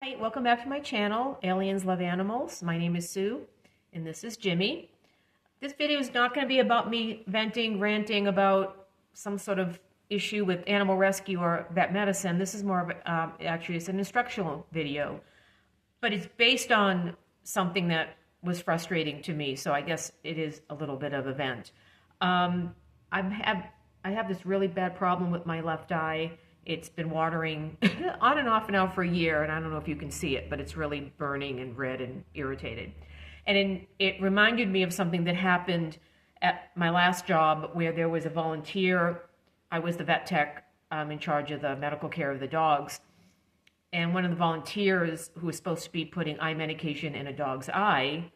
Hi, welcome back to my channel, Aliens Love Animals. My name is Sue, and this is Jimmy. This video is not going to be about me venting, ranting about some sort of issue with animal rescue or vet medicine. This is more of, actually, it's an instructional video, but it's based on something that was frustrating to me, so I guess it is a little bit of a vent. I have this really bad problem with my left eye. It's been watering on and off now for a year, and I don't know if you can see it, but it's really burning and red and irritated. And it reminded me of something that happened at my last job where there was a volunteer. I was the vet tech in charge of the medical care of the dogs. And one of the volunteers who was supposed to be putting eye medication in a dog's eye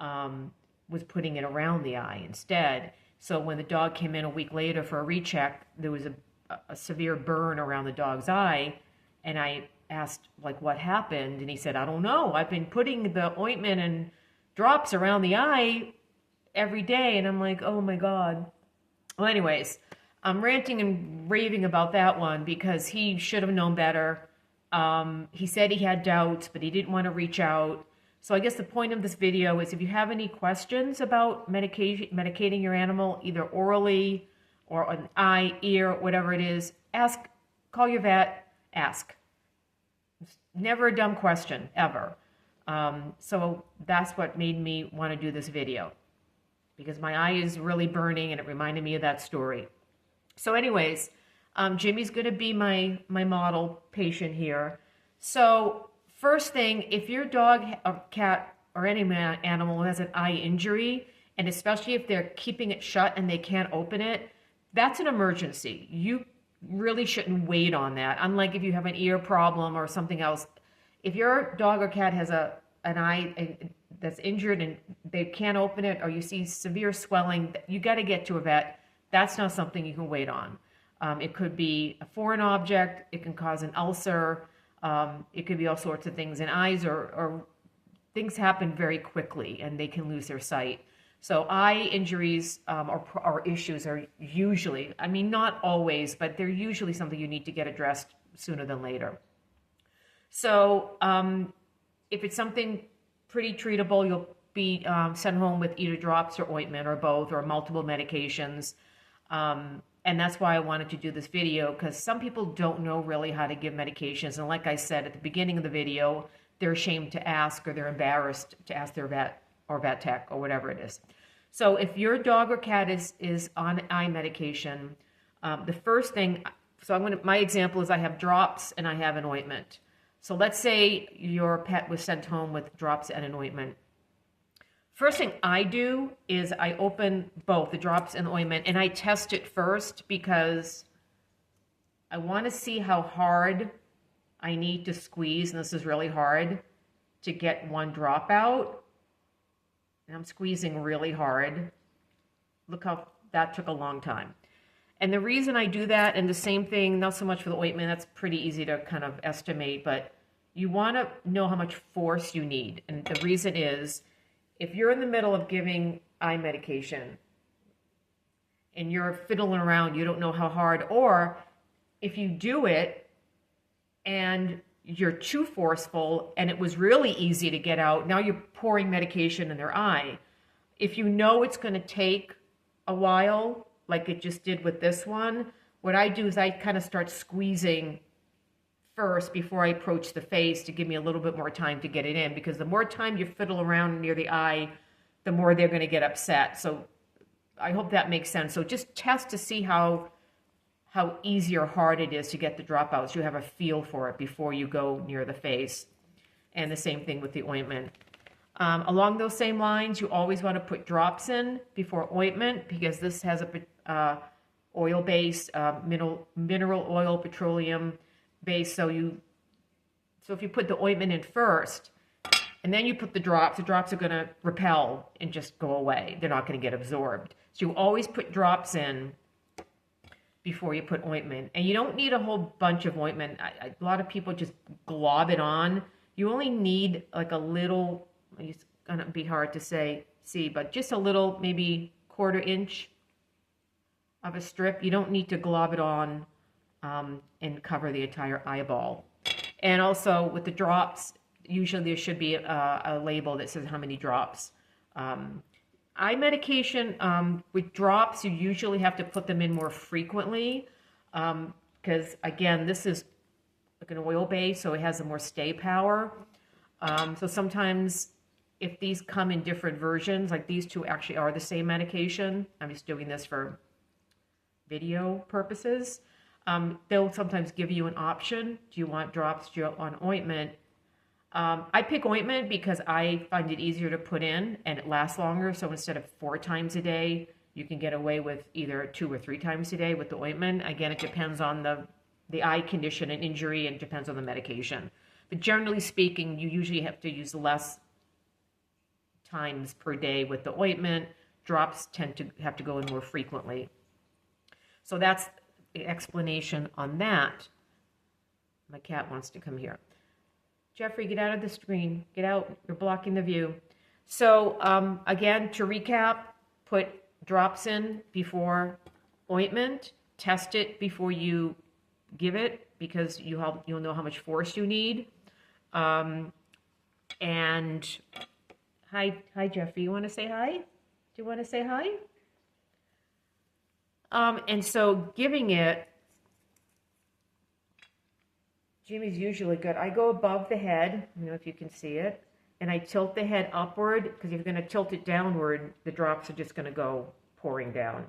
was putting it around the eye instead. So when the dog came in a week later for a recheck, there was a severe burn around the dog's eye, and I asked, like, what happened? And he said, I don't know. I've been putting the ointment and drops around the eye every day. And I'm like, oh my God. Well, anyways, I'm ranting and raving about that one because he should have known better. He said he had doubts, but he didn't want to reach out. So I guess the point of this video is if you have any questions about medicating your animal, either orally or an eye, ear, whatever it is, call your vet, ask. It's never a dumb question, ever. So that's what made me want to do this video, because my eye is really burning and it reminded me of that story. So anyways, Jimmy's going to be my model patient here. So first thing, if your dog or cat or any animal has an eye injury, and especially if they're keeping it shut and they can't open it, that's an emergency. You really shouldn't wait on that. Unlike if you have an ear problem or something else. If your dog or cat has an eye that's injured and they can't open it, or you see severe swelling, you got to get to a vet. That's not something you can wait on. It could be a foreign object. It can cause an ulcer. It could be all sorts of things in eyes, or things happen very quickly and they can lose their sight. So eye injuries or issues are usually, I mean, not always, but they're usually something you need to get addressed sooner than later. So if it's something pretty treatable, you'll be sent home with either drops or ointment or both, or multiple medications. And that's why I wanted to do this video, because some people don't know really how to give medications. And like I said at the beginning of the video, they're ashamed to ask, or they're embarrassed to ask their vet or vet tech or whatever it is. So if your dog or cat is on eye medication, the first thing, my example is I have drops and I have an ointment. So let's say your pet was sent home with drops and an ointment. First thing I do is I open both the drops and the ointment, and I test it first because I want to see how hard I need to squeeze, and this is really hard, to get one drop out. And I'm squeezing really hard. Look how that took a long time. And the reason I do that, and the same thing, not so much for the ointment, that's pretty easy to kind of estimate, but you want to know how much force you need. And the reason is, if you're in the middle of giving eye medication and you're fiddling around, you don't know how hard, or if you do it and you're too forceful and it was really easy to get out, now you're pouring medication in their eye. If you know it's going to take a while, like it just did with this one, what I do is I kind of start squeezing first before I approach the face to give me a little bit more time to get it in, because the more time you fiddle around near the eye, the more they're going to get upset. So I hope that makes sense. So just test to see how easy or hard it is to get the dropouts. You have a feel for it before you go near the face. And the same thing with the ointment. Along those same lines, you always want to put drops in before ointment, because this has a oil base, mineral oil, petroleum base. So if you put the ointment in first and then you put the drops are going to repel and just go away. They're not going to get absorbed. So you always put drops in before you put ointment. And you don't need a whole bunch of ointment. A lot of people just glob it on. You only need like a little, it's going to be hard to see, but just a little, maybe 1/4 inch of a strip. You don't need to glob it on and cover the entire eyeball. And also with the drops, usually there should be a label that says how many drops. Eye medication, with drops, you usually have to put them in more frequently because, again, this is like an oil base, so it has a more stay power. So sometimes if these come in different versions, like these two actually are the same medication. I'm just doing this for video purposes. They'll sometimes give you an option. Do you want drops? Do you want ointment? I pick ointment because I find it easier to put in and it lasts longer. So instead of 4 times a day, you can get away with either 2 or 3 times a day with the ointment. Again, it depends on the eye condition and injury, and depends on the medication. But generally speaking, you usually have to use less times per day with the ointment. Drops tend to have to go in more frequently. So that's the explanation on that. My cat wants to come here. Jeffrey, get out of the screen. Get out. You're blocking the view. So again, to recap, put drops in before ointment. Test it before you give it, because you'll know how much force you need. And hi, Jeffrey. You want to say hi? Do you want to say hi? And so giving it, Jimmy's usually good. I go above the head, I don't know if you can see it, and I tilt the head upward, because if you're going to tilt it downward, the drops are just going to go pouring down.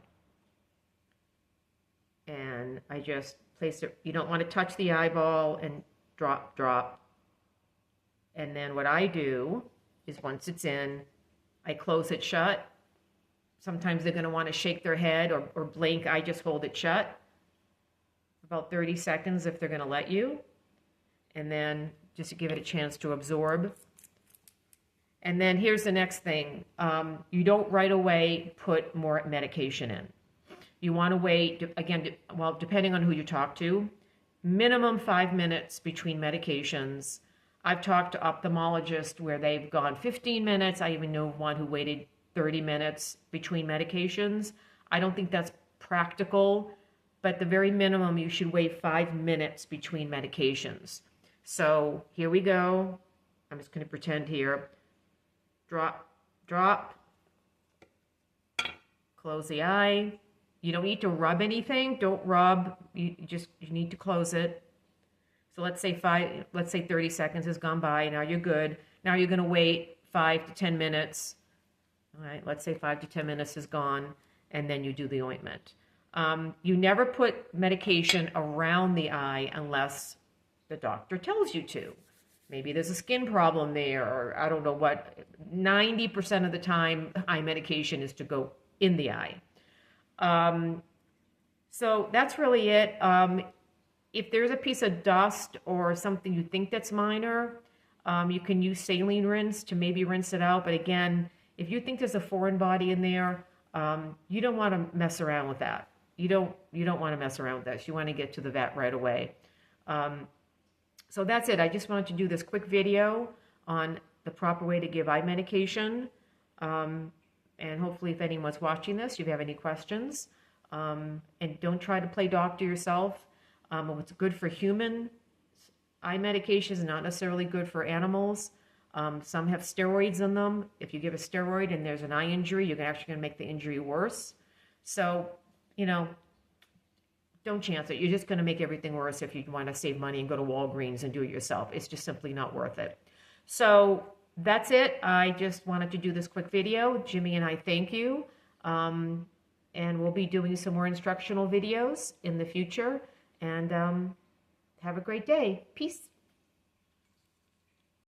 And I just place it. You don't want to touch the eyeball, and drop, drop. And then what I do is once it's in, I close it shut. Sometimes they're going to want to shake their head or blink. I just hold it shut about 30 seconds if they're going to let you. And then just to give it a chance to absorb. And then here's the next thing. You don't right away put more medication in. You want to wait, again, well, depending on who you talk to, minimum 5 minutes between medications. I've talked to ophthalmologists where they've gone 15 minutes. I even know one who waited 30 minutes between medications. I don't think that's practical, but the very minimum, you should wait 5 minutes between medications. So here we go. I'm just going to pretend here. Drop, drop. Close the eye. You don't need to rub anything. Don't rub. You need to close it. So let's say 30 seconds has gone by. Now you're good. Now you're going to wait 5 to 10 minutes. All right, let's say 5 to 10 minutes is gone, and then you do the ointment. You never put medication around the eye unless the doctor tells you to. Maybe there's a skin problem there, or I don't know what. 90% of the time, eye medication is to go in the eye. So that's really it. If there's a piece of dust or something you think that's minor, you can use saline rinse to maybe rinse it out. But again, if you think there's a foreign body in there, you don't want to mess around with that. You don't want to mess around with that. You want to get to the vet right away. So that's it. I just wanted to do this quick video on the proper way to give eye medication. And hopefully if anyone's watching this, if you have any questions, and don't try to play doctor yourself. What's good for human eye medication is not necessarily good for animals. Some have steroids in them. If you give a steroid and there's an eye injury, you're actually going to make the injury worse. So, don't chance it. You're just going to make everything worse if you want to save money and go to Walgreens and do it yourself. It's just simply not worth it. So that's it. I just wanted to do this quick video. Jimmy and I thank you. And we'll be doing some more instructional videos in the future. And have a great day. Peace.